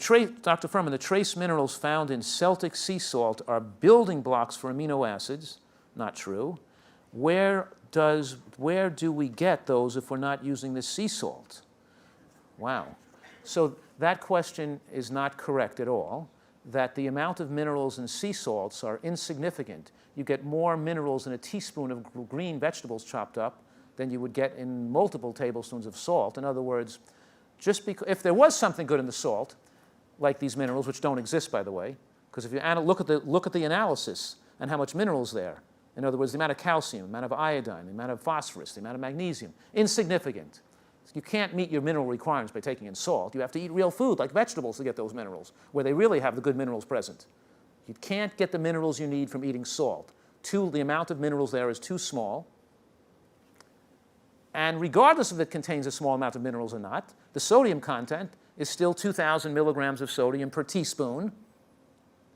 Dr. Fuhrman, the trace minerals found in Celtic sea salt are building blocks for amino acids. Not true. Where do we get those if we're not using the sea salt? Wow. So that question is not correct at all, that the amount of minerals in sea salts are insignificant. You get more minerals in a teaspoon of green vegetables chopped up than you would get in multiple tablespoons of salt. In other words, just because, if there was something good in the salt, like these minerals, which don't exist, by the way, because if you look at the analysis and how much minerals there, in other words, the amount of calcium, the amount of iodine, the amount of phosphorus, the amount of magnesium, insignificant. You can't meet your mineral requirements by taking in salt. You have to eat real food, like vegetables, to get those minerals, where they really have the good minerals present. You can't get the minerals you need from eating salt. The amount of minerals there is too small. And regardless if it contains a small amount of minerals or not, the sodium content is still 2,000 milligrams of sodium per teaspoon.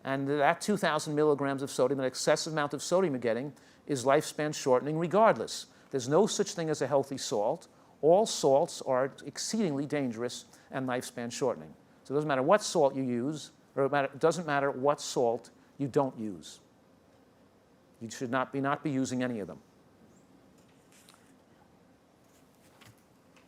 And that 2,000 milligrams of sodium, an excessive amount of sodium you're getting, is lifespan shortening regardless. There's no such thing as a healthy salt. All salts are exceedingly dangerous and lifespan shortening. So it doesn't matter what salt you use, or it doesn't matter what salt you don't use. You should not be using any of them.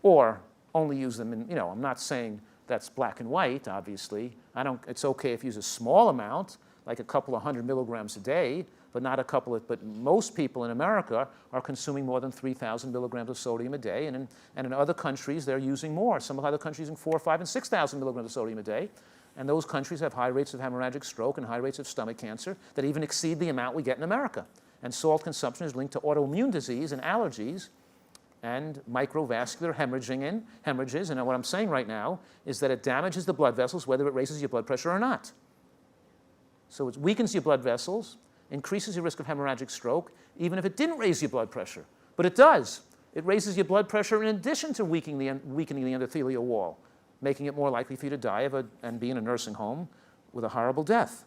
Or only use them in, I'm not saying that's black and white, obviously. It's okay if you use a small amount, like a couple of 100 milligrams a day, but but most people in America are consuming more than 3,000 milligrams of sodium a day, and in other countries they're using more. Some other countries using 4,000, 5,000, and 6,000 milligrams of sodium a day, and those countries have high rates of hemorrhagic stroke and high rates of stomach cancer that even exceed the amount we get in America. And salt consumption is linked to autoimmune disease and allergies and microvascular hemorrhages. And what I'm saying right now is that it damages the blood vessels whether it raises your blood pressure or not. So it weakens your blood vessels, increases your risk of hemorrhagic stroke, even if it didn't raise your blood pressure. But it does. It raises your blood pressure in addition to weakening the endothelial wall, making it more likely for you to die and be in a nursing home with a horrible death.